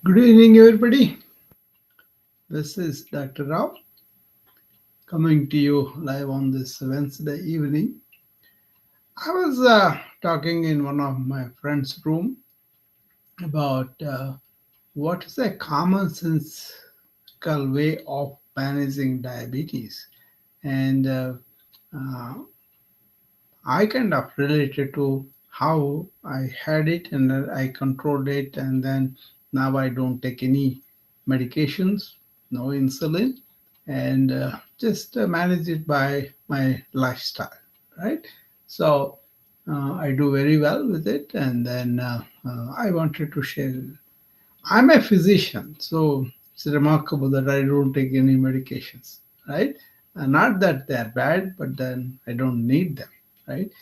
Good evening, everybody. This is Dr. Rao coming to you live on this Wednesday evening. I was talking in one of my friend's room about what is a common sensical way of managing diabetes, and uh, I kind of related to how I had it and then I controlled it, and then now I don't take any medications, no insulin, and just manage it by my lifestyle, right? So I do very well with it, and then I wanted to share. I'm a physician, so it's remarkable that I don't take any medications, right? Not that they're bad, but then I don't need them, right?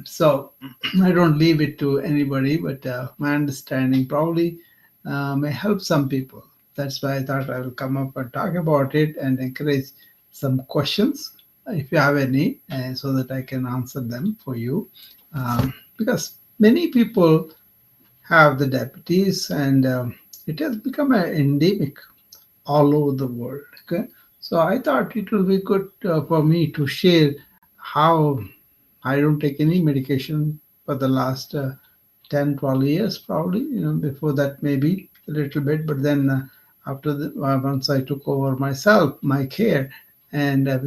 So I don't leave it to anybody, but my understanding probably may help some people. That's why I thought I will come up and talk about it and encourage some questions if you have any, so that I can answer them for you. Because many people have the diabetes, and it has become an endemic all over the world. Okay, so I thought it will be good for me to share how I don't take any medication for the last 10, 12 years, probably. Before that, maybe a little bit, but then once I took over myself, my care, and I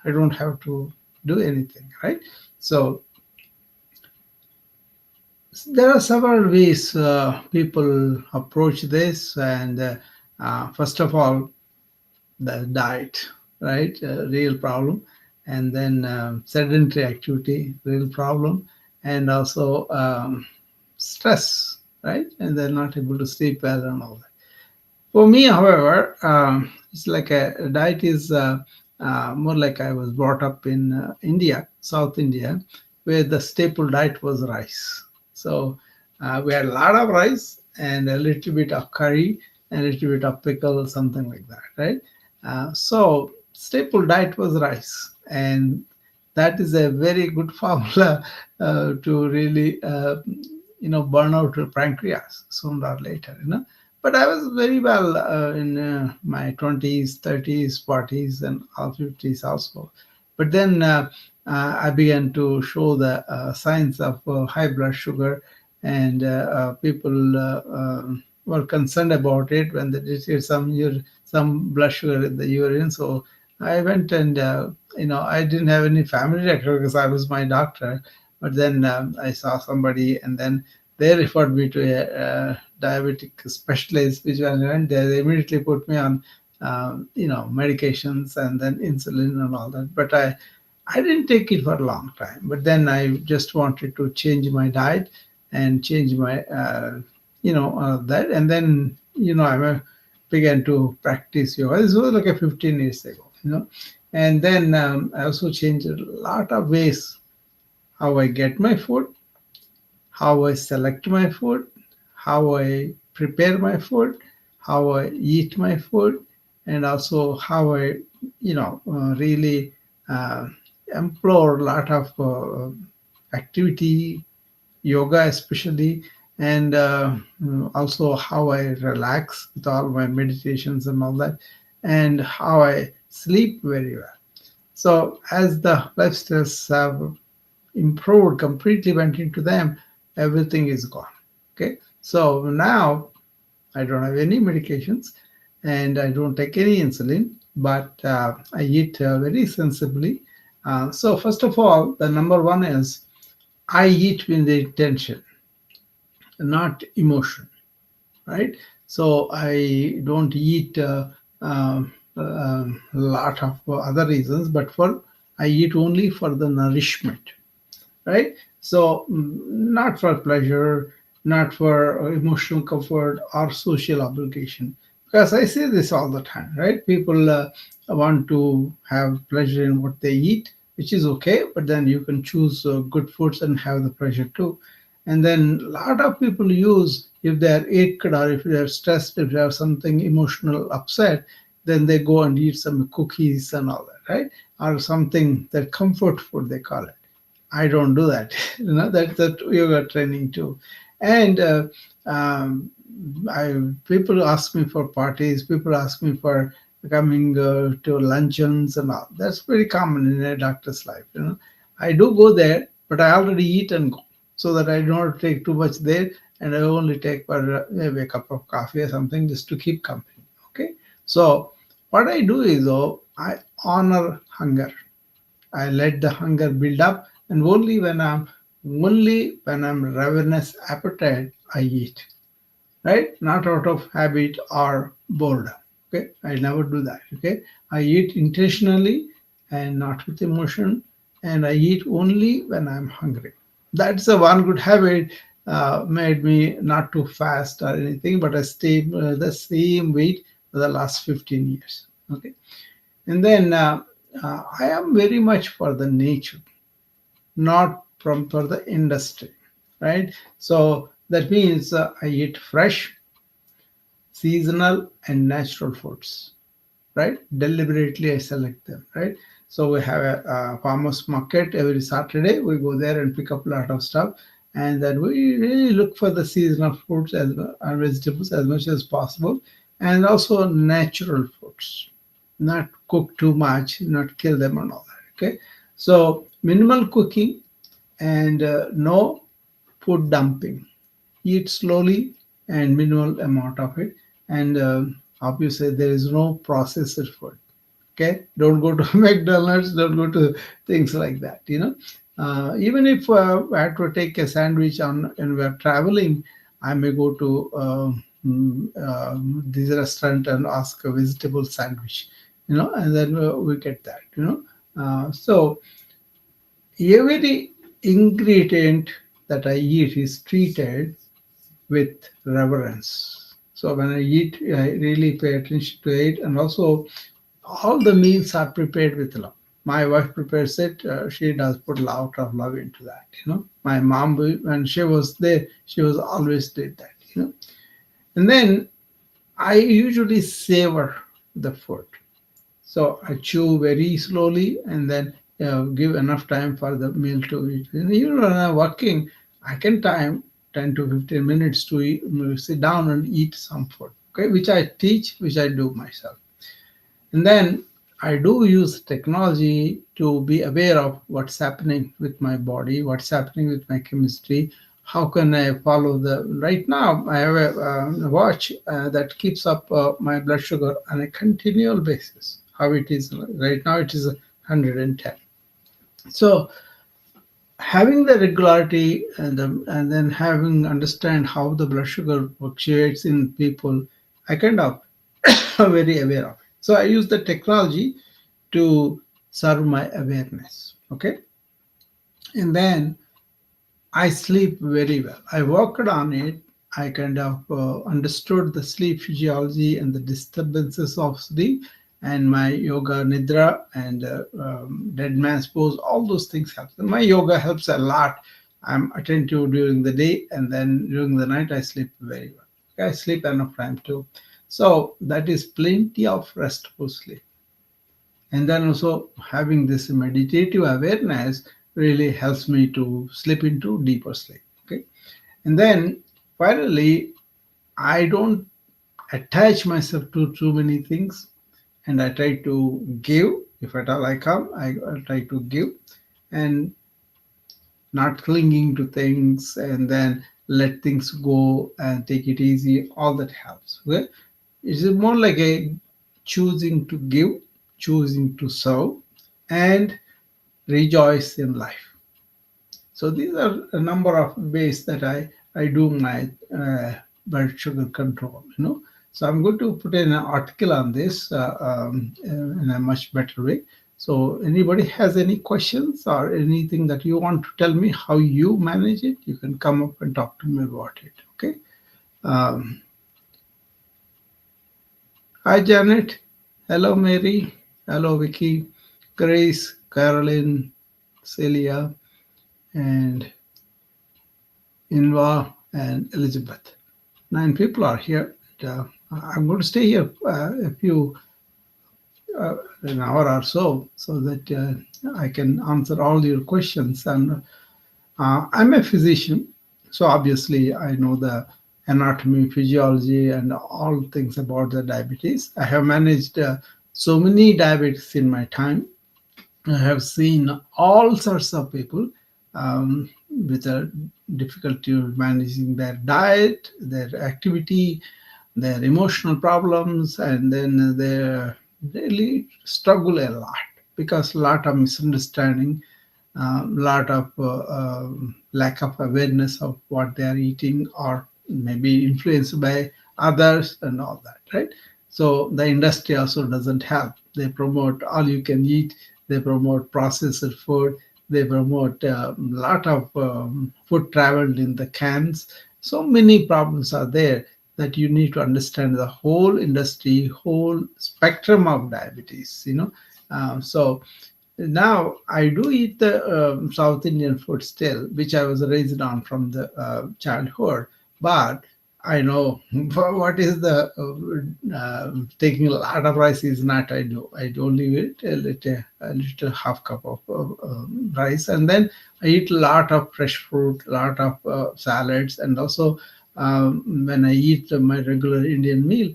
don't have to do anything, right? So there are several ways people approach this, and first of all, the diet, right? Real problem, and then sedentary activity, real problem, and also stress, right? And they're not able to sleep well and all that. For me, however, it's like a diet is more like I was brought up in India, South India, where the staple diet was rice. So we had a lot of rice and a little bit of curry and a little bit of pickle, something like that, right? So staple diet was rice, and that is a very good formula to really, burn out your pancreas sooner or later. But I was very well in my 20s, 30s, 40s, and all 50s also. But then I began to show the signs of high blood sugar, and people were concerned about it when they detected some blood sugar in the urine. So I went and I didn't have any family doctor because I was my doctor. But then I saw somebody, and then they referred me to a diabetic specialist, which I went there. They immediately put me on, medications and then insulin and all that. But I didn't take it for a long time. But then I just wanted to change my diet and change my, that. And then, I began to practice yoga. This was like a 15 years ago. And then I also changed a lot of ways how I get my food, how I select my food, how I prepare my food, how I eat my food, and also how I, really uh, implore a lot of activity, yoga especially, and also how I relax with all my meditations and all that, and how I sleep very well. So as the lifestyles have improved, completely went into them, everything is gone. Okay, so now I don't have any medications, and I don't take any insulin, but I eat very sensibly. So first of all, the number one is I eat with the intention, not emotion, right? So I don't eat a lot of other reasons, but for I eat only for the nourishment, right? So not for pleasure, not for emotional comfort or social obligation. Because I say this all the time, right? People want to have pleasure in what they eat, which is okay, but then you can choose good foods and have the pleasure too. And then a lot of people use, if they're ached or if they're stressed, if they have something emotional upset, then they go and eat some cookies and all that, right? Or something that comfort food they call it. I don't do that. That's that yoga training too. And um, people ask me for parties, people ask me for coming to luncheons and all. That's very common in a doctor's life. I do go there, but I already eat and go, so that I don't take too much there, and I only take for maybe a cup of coffee or something just to keep company. Okay, so what I do is, though, I honor hunger. I let the hunger build up, and only when I'm ravenous appetite, I eat. Right? Not out of habit or boredom. Okay, I never do that. Okay, I eat intentionally and not with emotion, and I eat only when I'm hungry. That's a one good habit. Made me not too fast or anything, but I stay the same weight for the last 15 years. Okay, and then I am very much for the nature, not from for the industry, right? So that means I eat fresh, seasonal, and natural foods, right? Deliberately I select them, right? So we have a farmers market every Saturday. We go there and pick up a lot of stuff, and then we really look for the seasonal fruits and vegetables as much as possible, and also natural foods, not cook too much, not kill them and all that. Okay, so minimal cooking and no food dumping. Eat slowly and minimal amount of it. And obviously, there is no processed food. Okay, don't go to McDonald's. Don't go to things like that. Even if I had to take a sandwich on and we are traveling, I may go to this restaurant and ask a vegetable sandwich. And then we get that. So every ingredient that I eat is treated with reverence. So when I eat, I really pay attention to it, and also all the meals are prepared with love. My wife prepares it. She does put a lot of love into that. My mom, when she was there, she was always did that. And then I usually savor the food. So I chew very slowly and then give enough time for the meal to eat. Even when I'm working, I can time 10 to 15 minutes to sit down and eat some food, okay, which I teach, which I do myself. And then I do use technology to be aware of what's happening with my body, what's happening with my chemistry. How can I follow the? Right now, I have a watch that keeps up my blood sugar on a continual basis. How it is right now, it is 110. So having the regularity and then having understand how the blood sugar fluctuates in people, I kind of very aware of it. So I use the technology to serve my awareness. Okay, and then I sleep very well. I worked on it. I kind of understood the sleep physiology and the disturbances of sleep, and my yoga nidra and dead man's pose. All those things help. My yoga helps a lot. I'm attentive during the day, and then during the night I sleep very well. Okay, I sleep enough time too. So that is plenty of restful sleep. And then also having this meditative awareness really helps me to slip into deeper sleep. Okay, and then finally, I don't attach myself to too many things, and I try to give. If at all I come, I try to give and not clinging to things, and then let things go and take it easy. All that helps. Okay, it's more like a choosing to give, choosing to serve, and rejoice in life. So these are a number of ways that I do my blood sugar control. So I'm going to put in an article on this in a much better way. So anybody has any questions or anything that you want to tell me how you manage it, you can come up and talk to me about it. Okay. Um, Hi Janet. Hello Mary. Hello Vicky. Grace, Caroline, Celia, and Inva and Elizabeth. 9 people are here. I'm going to stay here a few an hour or so that I can answer all your questions. And I'm a physician, So obviously, I know the anatomy, physiology, and all things about the diabetes. I have managed so many diabetics in my time. I have seen all sorts of people with a difficulty managing their diet, their activity, their emotional problems, and then they really struggle a lot because a lot of misunderstanding, lot of lack of awareness of what they are eating, or maybe influenced by others and all that, right? So the industry also doesn't help. They promote all you can eat, they promote processed food, they promote a lot of food traveled in the cans. So many problems are there that you need to understand the whole industry, whole spectrum of diabetes, so now I do eat the South Indian food still, which I was raised on from the childhood. But I know what is the taking a lot of rice is not. I do. I only eat a little half cup of rice, and then I eat a lot of fresh fruit, a lot of salads, and also when I eat my regular Indian meal,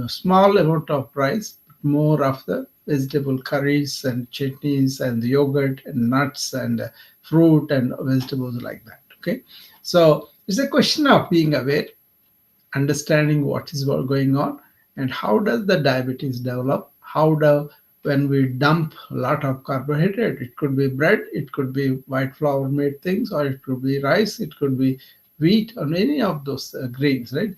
small amount of rice, more of the vegetable curries and chutneys and the yogurt and nuts and fruit and vegetables like that. Okay, so it's a question of being aware, understanding what is going on, and how does the diabetes develop. How do when we dump a lot of carbohydrate, it could be bread, it could be white flour made things, or it could be rice, it could be wheat, or any of those grains, right?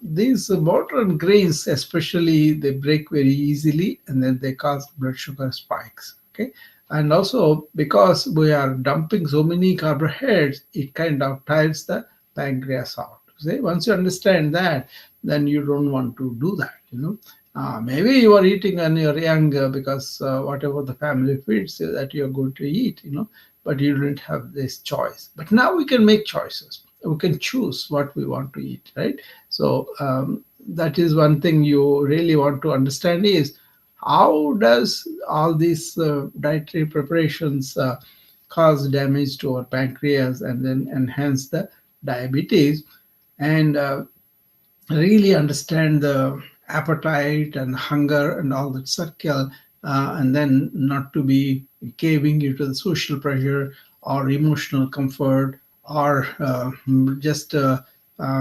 These modern grains especially, they break very easily and then they cause blood sugar spikes. Okay, and also because we are dumping so many carbohydrates, it kind of tires the pancreas out. See, once you understand that, then you don't want to do that. Maybe you are eating when you're young because whatever the family feeds you, that you're going to eat. But you didn't have this choice. But now we can make choices. We can choose what we want to eat, right? So that is one thing you really want to understand is how does all these dietary preparations cause damage to our pancreas and then enhance the diabetes, and really understand the appetite and hunger and all that circle, and then not to be caving into the social pressure or emotional comfort, or just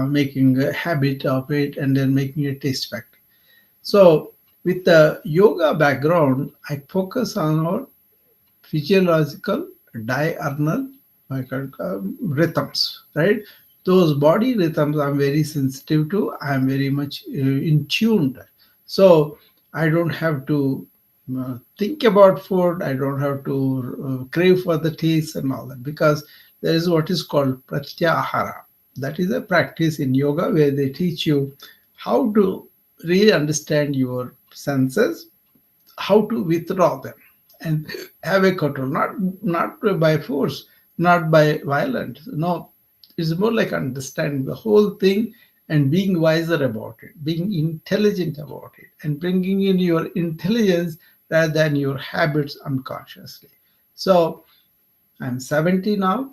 making a habit of it and then making a taste factor. So with the yoga background, I focus on our physiological diurnal rhythms, right? Those body rhythms I'm very sensitive to. I'm very much in tuned. So I don't have to think about food. I don't have to crave for the taste and all that because there is what is called pratyahara. That is a practice in yoga where they teach you how to really understand your senses, how to withdraw them and have a control, not by force, not by violence. No, it's more like understanding the whole thing and being wiser about it, being intelligent about it, and bringing in your intelligence rather than your habits unconsciously. So I'm 70 now.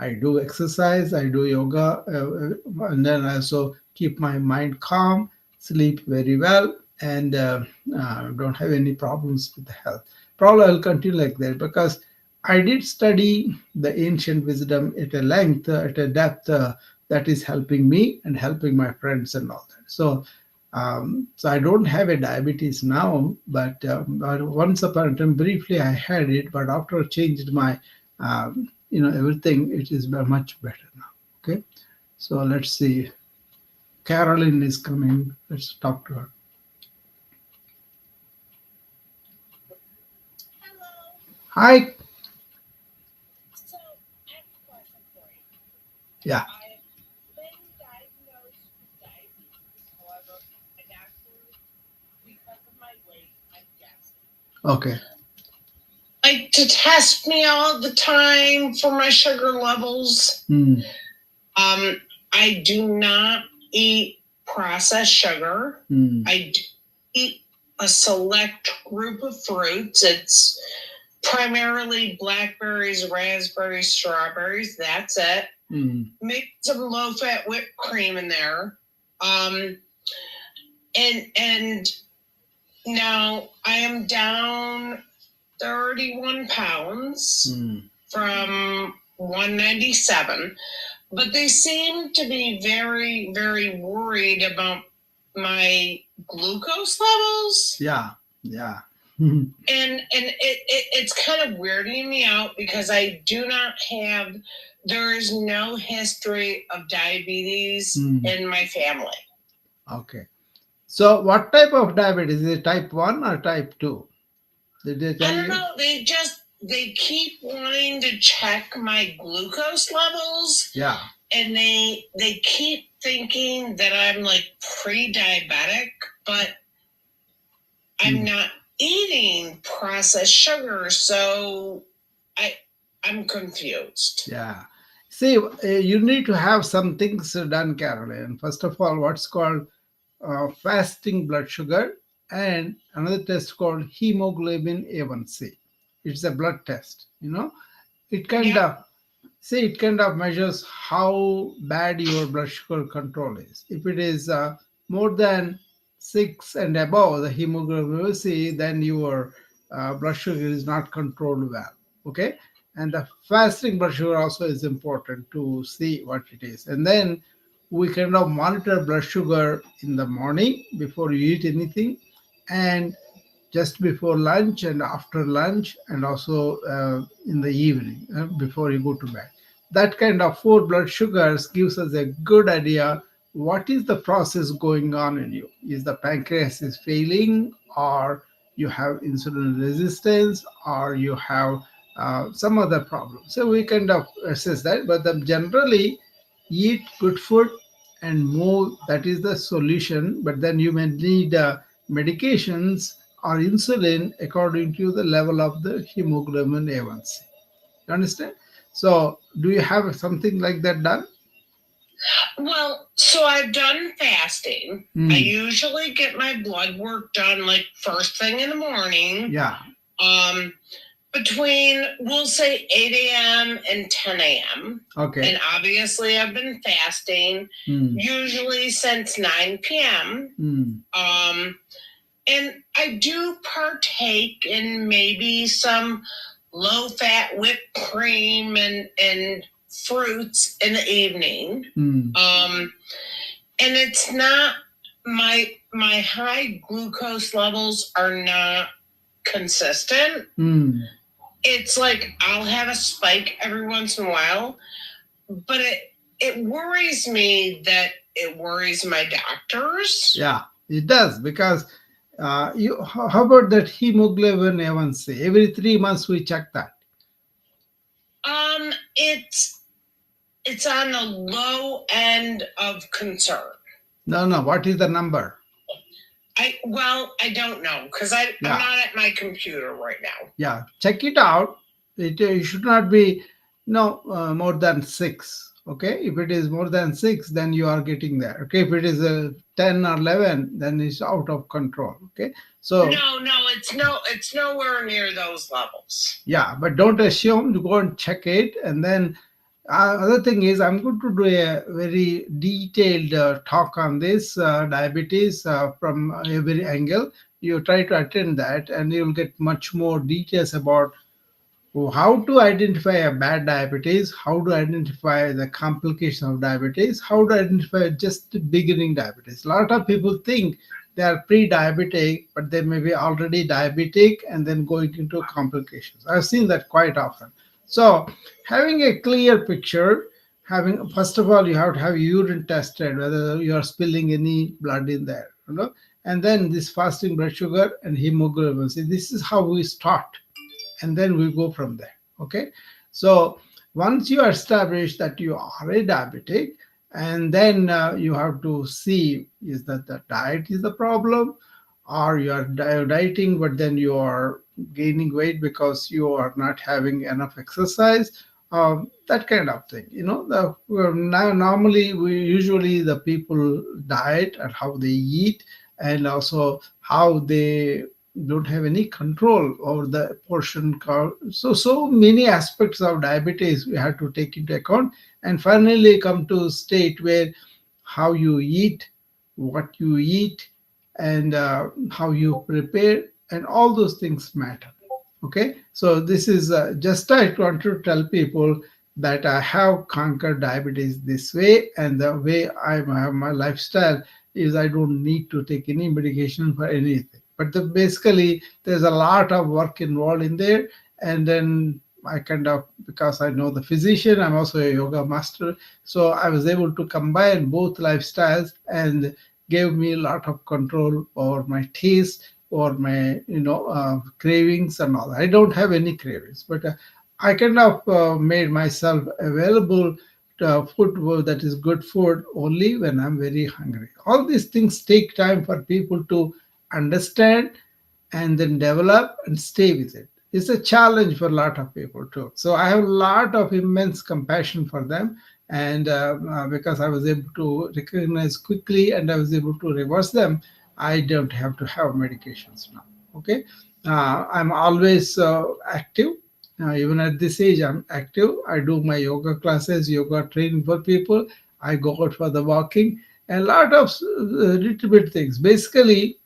I do exercise, I do yoga, and then I also keep my mind calm, sleep very well, and don't have any problems with the health. Probably I'll continue like that because I did study the ancient wisdom at a length, at a depth that is helping me and helping my friends and all that. So I don't have a diabetes now, but once upon a time, briefly I had it, but after I changed my everything, it is much better now. Okay, so let's see. Carolyn is coming. Let's talk to her. Hi. Yeah. Okay. Like to test me all the time for my sugar levels. Hmm. Um, I do not eat processed sugar. I do eat a select group of fruits. It's primarily blackberries, raspberries, strawberries. That's it. maybe some low-fat whipped cream in there. And now I am down 31 pounds from 197, but they seem to be very, very worried about my glucose levels. Yeah, yeah. And it's kind of weirding me out because I do not have, there is no history of diabetes in my family. Okay. So what type of diabetes? Is it type 1 or type 2? Did they tell I don't you? know. They keep wanting to check my glucose levels. Yeah. And they keep thinking that I'm like pre-diabetic, but I'm not eating processed sugar, so I'm confused. Yeah. See, you need to have some things done, Caroline. First of all, what's called fasting blood sugar, and another test called hemoglobin A1C. It's a blood test. It kind Yeah. of See, it kind of measures how bad your blood sugar control is. If it is more than 6 and above the hemoglobin A1C, then your blood sugar is not controlled well. Okay, and the fasting blood sugar also is important to see what it is. And then we kind of monitor blood sugar in the morning before you eat anything, and just before lunch and after lunch, and also in the evening before you go to bed. That kind of four blood sugars gives us a good idea what is the process going on in you. Is the pancreas is failing, or you have insulin resistance, or you have some other problem. So we kind of assess that, but generally eat good food and move. That is the solution. But then you may need medications or insulin according to the level of the hemoglobin A1C. You understand? So, do you have something like that done? Well, so I've done fasting. I usually get my blood work done like first thing in the morning. Yeah. Between, we'll say 8 a.m. and 10 a.m. Okay. And obviously I've been fasting usually since 9 p.m. And I do partake in maybe some low-fat whipped cream and fruits in the evening. And it's not, my high glucose levels are not consistent. It's like I'll have a spike every once in a while, but it worries me that it worries my doctors. Yeah, it does, because how about that hemoglobin A1C? Every 3 months we check that. It's on the low end of concern. No. What is the number? I don't know because I'm not at my computer right now. Yeah, check it out. It should not be more than 6. Okay, if it is more than 6, then you are getting there. Okay, if it is 10 or 11, then it's out of control. Okay, so it's nowhere near those levels. Yeah, but don't assume. To go and check it. And then other thing is, I'm going to do a very detailed talk on this diabetes from every angle. You try to attend that, and you'll get much more details about how to identify a bad diabetes, how to identify the complication of diabetes, how to identify just beginning diabetes. A lot of people think they are pre-diabetic, but they may be already diabetic and then going into complications. I've seen that quite often. So having a clear picture, having, first of all, you have to have urine tested whether you are spilling any blood in there, and then this fasting blood sugar and hemoglobin. See, this is how we start, and then we go from there. Okay, so once you establish that you are a diabetic, and then you have to see, is that the diet is the problem, or you are dieting but then you are gaining weight because you are not having enough exercise, that kind of thing. Now normally we usually the people diet and how they eat, and also how they don't have any control over the portion count. So many aspects of diabetes we have to take into account, and finally come to a state where how you eat, what you eat, and how you prepare, and all those things matter. Okay, so this is just I want to tell people that I have conquered diabetes this way, and the way I have my lifestyle is I don't need to take any medication for anything. But basically, there's a lot of work involved in there, and then I kind of, because I know the physician, I'm also a yoga master, so I was able to combine both lifestyles and gave me a lot of control over my taste or my cravings and all. I don't have any cravings, but I kind of made myself available to food that is good food only when I'm very hungry. All these things take time for people to understand and then develop and stay with it. It's a challenge for a lot of people too. So I have a lot of immense compassion for them, and because I was able to recognize quickly and I was able to reverse them, I don't have to have medications now. Okay, I'm always active. Even at this age, I'm active. I do my yoga classes, yoga training for people. I go out for the walking, and a lot of little bit things. Basically,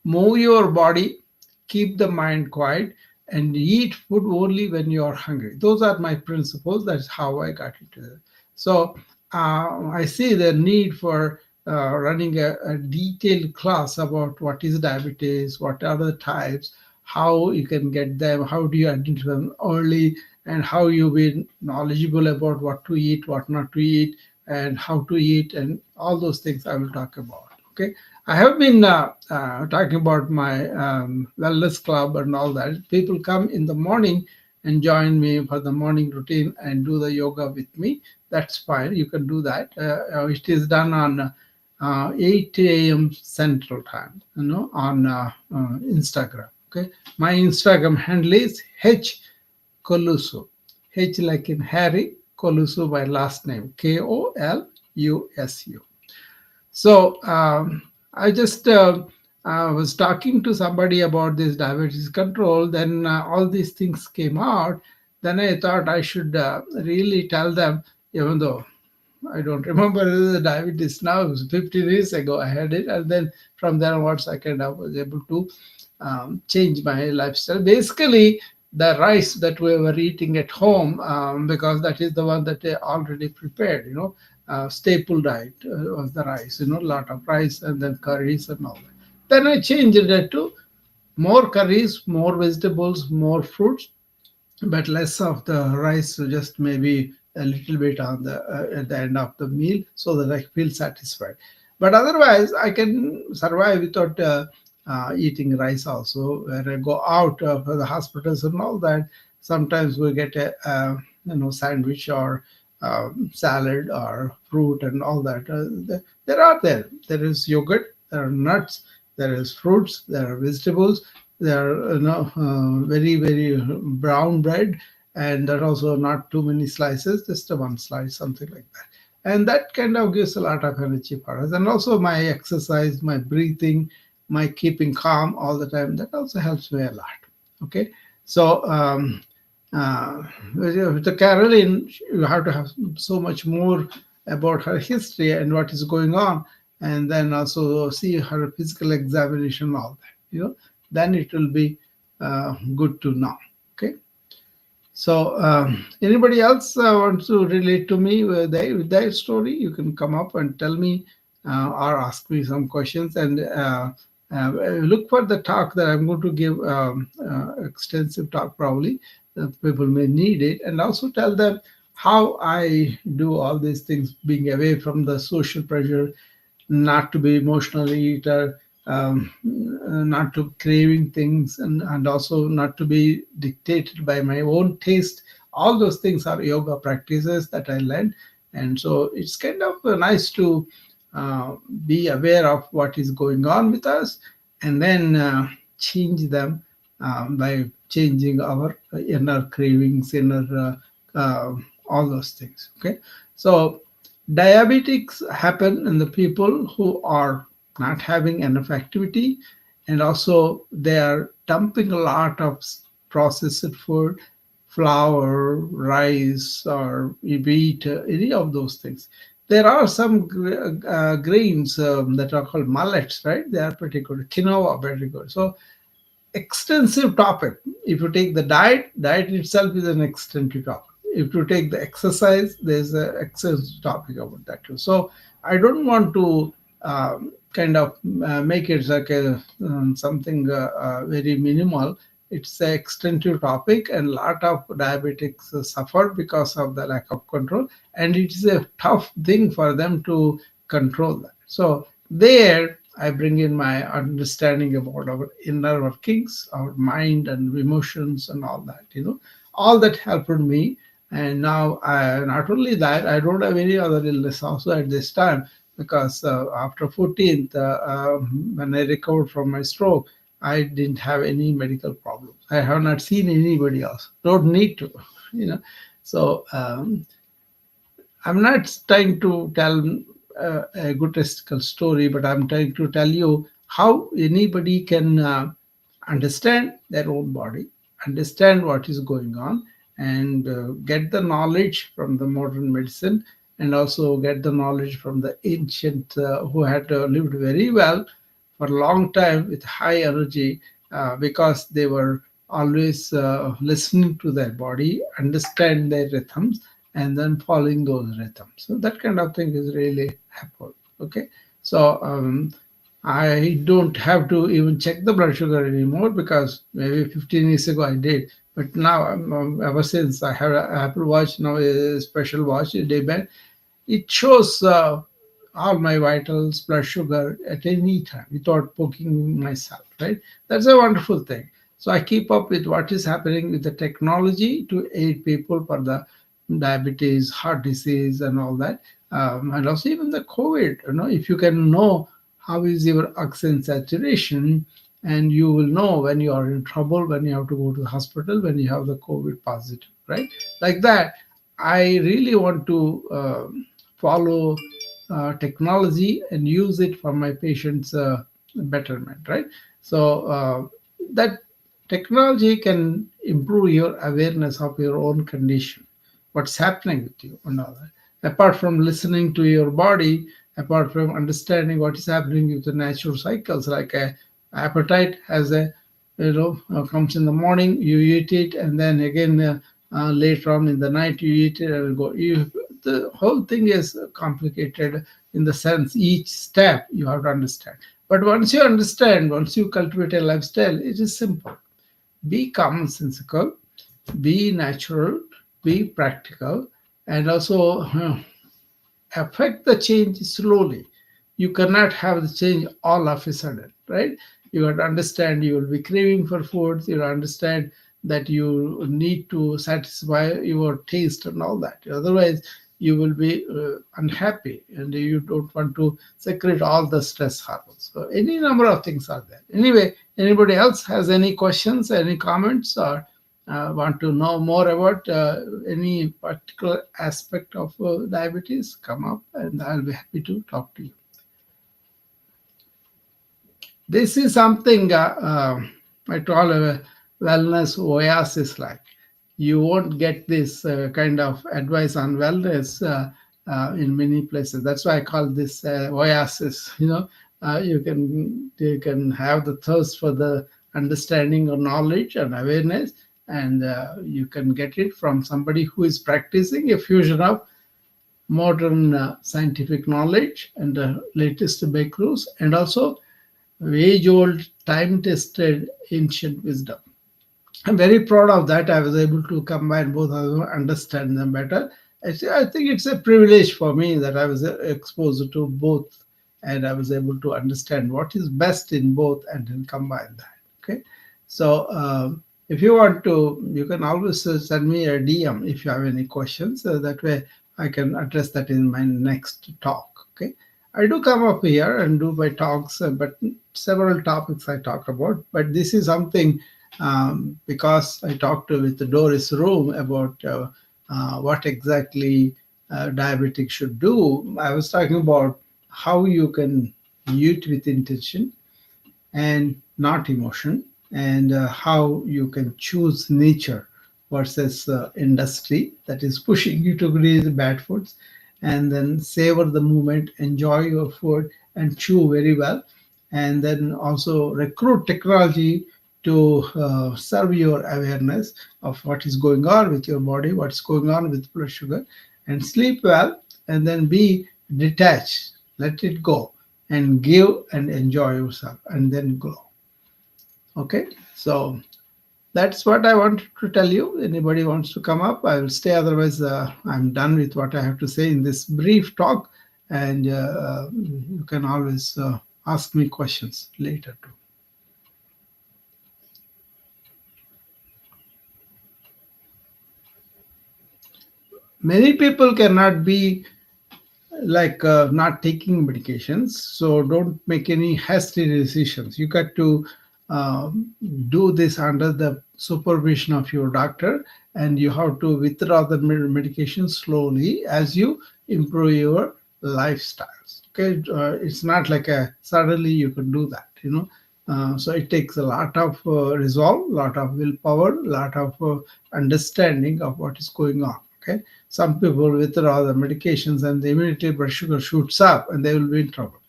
move your body, keep the mind quiet, and eat food only when you are hungry. Those are my principles. That's how I got into it. So I see the need for running a detailed class about what is diabetes, what are the types, how you can get them, how do you identify them early, and how you be knowledgeable about what to eat, what not to eat, and how to eat, and all those things I will talk about. Okay, I have been talking about my wellness club and all that. People come in the morning and join me for the morning routine and do the yoga with me. That's fine. You can do that. It is done on 8 a.m. Central Time, on Instagram. Okay, my Instagram handle is H Kolusu. H like in Harry, Kolusu by last name, Kolusu. So I just was talking to somebody about this diabetes control. Then all these things came out. Then I thought I should really tell them, even though I don't remember the diabetes now. It was 15 years ago I had it, and then from there onwards I kind of was able to change my lifestyle. Basically, the rice that we were eating at home, because that is the one that they already prepared. Staple diet was the rice. A lot of rice and then curries and all that. Then I changed it to more curries, more vegetables, more fruits, but less of the rice, so just maybe a little bit on the at the end of the meal, so that I feel satisfied. But otherwise, I can survive without eating rice. Also, when I go out for the hospitals and all that, sometimes we get a sandwich or salad or fruit and all that. There are there is yogurt, there are nuts, there is fruits, there are vegetables, there are very brown bread, and there are also not too many slices, just a one slice, something like that. And that kind of gives a lot of energy for us. And also my exercise, my breathing, my keeping calm all the time, that also helps me a lot. Okay, so with the Caroline, you have to have so much more about her history and what is going on, and then also see her physical examination, all that. Then it will be good to know. Okay. So, anybody else wants to relate to me with their story? You can come up and tell me or ask me some questions, and look for the talk that I'm going to give. Extensive talk, probably. People may need it, and also tell them how I do all these things, being away from the social pressure, not to be emotionally eater, not to craving things, and also not to be dictated by my own taste. All those things are yoga practices that I learned, and so it's kind of nice to be aware of what is going on with us, and then change them by changing our inner cravings, inner all those things. Okay, so diabetics happen in the people who are not having enough activity, and also they are dumping a lot of processed food, flour, rice, or wheat, any of those things. There are some grains that are called millets, right? They are pretty good. Quinoa, very good. So extensive topic. If you take the diet itself is an extensive topic. If you take the exercise, there's an extensive topic about that too. So I don't want to kind of make it like a something very minimal. It's an extensive topic, and a lot of diabetics suffer because of the lack of control, and it is a tough thing for them to control that. So there I bring in my understanding about our inner workings, our mind and emotions and all that, all that helped me. And now, not only that, I don't have any other illness also at this time, because after 14th, when I recovered from my stroke, I didn't have any medical problems. I have not seen anybody else. Don't need to, you know. So I'm not trying to tell a grotesque story, but I'm trying to tell you how anybody can understand their own body, understand what is going on, and get the knowledge from the modern medicine, and also get the knowledge from the ancient who had lived very well for a long time with high energy, because they were always listening to their body, understand their rhythms, and then following those rhythms. So that kind of thing is really helpful. Okay, so I don't have to even check the blood sugar anymore, because maybe 15 years ago I did. But now, ever since I have an Apple Watch, now a special watch, a dayband, it shows all my vitals, blood sugar at any time without poking myself, right? That's a wonderful thing. So I keep up with what is happening with the technology to aid people for the diabetes, heart disease, and all that. And also even the COVID, if you can know how is your oxygen saturation, and you will know when you are in trouble, when you have to go to the hospital, when you have the COVID positive, right? Like that. I really want to follow technology and use it for my patients' betterment, right? So that technology can improve your awareness of your own condition, what's happening with you, and all that. Apart from listening to your body, apart from understanding what is happening with the natural cycles, like appetite has a comes in the morning, you eat it, and then again later on in the night you eat it and go. The whole thing is complicated in the sense each step you have to understand. But once you understand, once you cultivate a lifestyle, it is simple. Be commonsensical, be natural, be practical, and also affect the change slowly. You cannot have the change all of a sudden, right? You have to understand you will be craving for food. You understand that you need to satisfy your taste and all that. Otherwise, you will be unhappy, and you don't want to secrete all the stress hormones. So any number of things are there. Anyway, anybody else has any questions, any comments, or want to know more about any particular aspect of diabetes, come up and I'll be happy to talk to you. This is something I call a wellness oasis like. You won't get this kind of advice on wellness in many places. That's why I call this oasis. You can have the thirst for the understanding or knowledge and awareness, and you can get it from somebody who is practicing a fusion of modern scientific knowledge and the latest breakthroughs, and also age old, time tested ancient wisdom. I'm very proud of that. I was able to combine both of them, understand them better. I think it's a privilege for me that I was exposed to both, and I was able to understand what is best in both and then combine that. Okay, so if you want to, you can always send me a DM if you have any questions. That way, I can address that in my next talk. Okay, I do come up here and do my talks, but several topics I talk about. But this is something because I talked with Doris Room about what exactly diabetic should do. I was talking about how you can eat with intention and not emotion, and how you can choose nature versus industry that is pushing you to create bad foods, and then savor the moment, enjoy your food, and chew very well, and then also recruit technology to serve your awareness of what is going on with your body, what's going on with blood sugar, and sleep well, and then be detached, let it go, and give and enjoy yourself, and then glow. Okay, so that's what I wanted to tell you. Anybody wants to come up, I will stay. Otherwise, I'm done with what I have to say in this brief talk, and you can always ask me questions later too. Many people cannot be like not taking medications, so don't make any hasty decisions. You got to do this under the supervision of your doctor, and you have to withdraw the medication slowly as you improve your lifestyles. Okay, it's not like a suddenly you can do that, so it takes a lot of resolve, lot of willpower, lot of understanding of what is going on. Okay, some people withdraw the medications and the immediately blood sugar shoots up and they will be in trouble.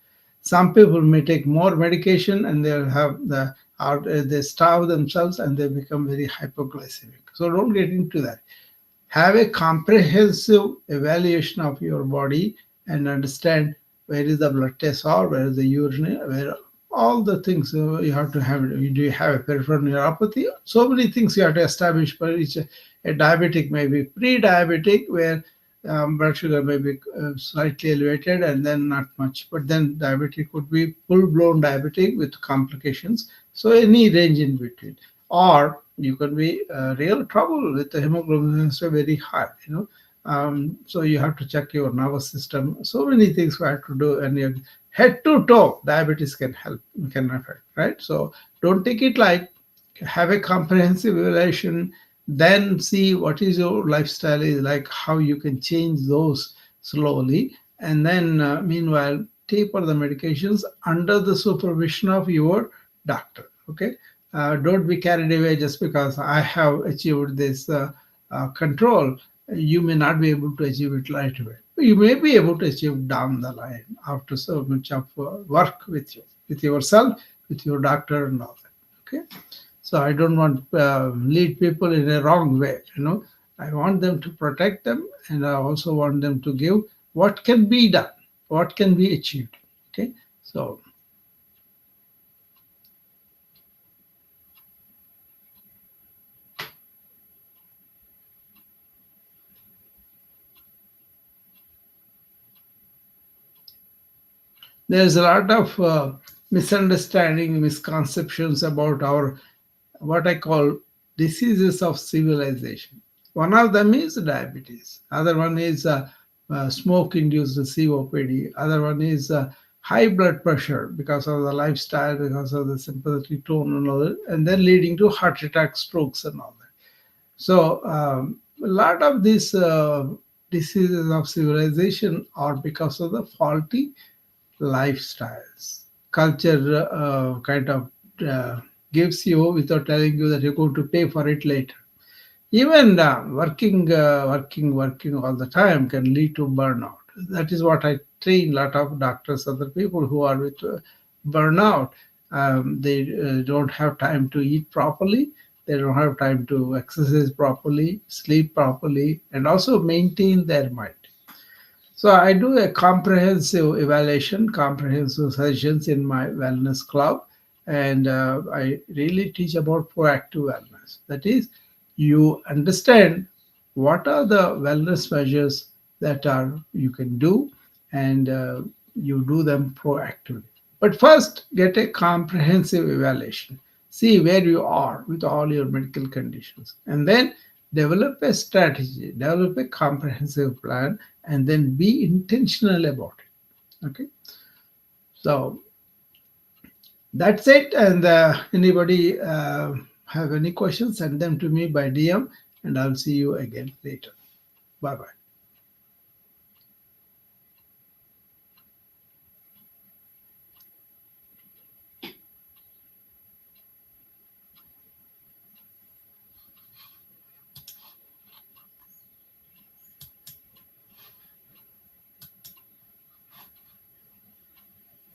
Some people may take more medication and they'll have they starve themselves and they become very hypoglycemic. So don't get into that. Have a comprehensive evaluation of your body and understand where is the blood test or where is the urine, where all the things you have to have. Do you have a peripheral neuropathy? So many things you have to establish for each. A diabetic may be pre-diabetic, where blood sugar may be slightly elevated and then not much. But then diabetic could be full-blown diabetic with complications. So any range in between. Or you can be real trouble with the hemoglobin is very high, so you have to check your nervous system. So many things we have to do, and your head to toe diabetes can help, can affect, right? So don't take it like, have a comprehensive evaluation, then see what is your lifestyle is like, how you can change those slowly, and then meanwhile taper the medications under the supervision of your doctor. Okay, don't be carried away just because I have achieved this control. You may not be able to achieve it right away. You may be able to achieve down the line after so much of work with you, with yourself, with your doctor, and all that. Okay, so I don't want lead people in a wrong way. I want them to protect them, and I also want them to give what can be done, what can be achieved. Okay, so there's a lot of misunderstanding, misconceptions about our what I call diseases of civilization. One of them is diabetes. Other one is smoke-induced COPD. Other one is high blood pressure because of the lifestyle, because of the sympathetic tone and all that, and then leading to heart attack, strokes, and all that. So a lot of these diseases of civilization are because of the faulty lifestyles. Culture kind of gives you without telling you that you're going to pay for it later. Even working all the time can lead to burnout. That is what I train a lot of doctors, other people who are with burnout. They don't have time to eat properly. They don't have time to exercise properly, sleep properly, and also maintain their mind. So I do a comprehensive evaluation, comprehensive sessions in my wellness club, and I really teach about proactive wellness. That is, you understand what are the wellness measures that are you can do, and you do them proactively. But first, get a comprehensive evaluation. See where you are with all your medical conditions, and then develop a strategy, develop a comprehensive plan, and then be intentional about it. Okay, so that's it. And anybody have any questions, send them to me by DM, and I'll see you again later. Bye bye.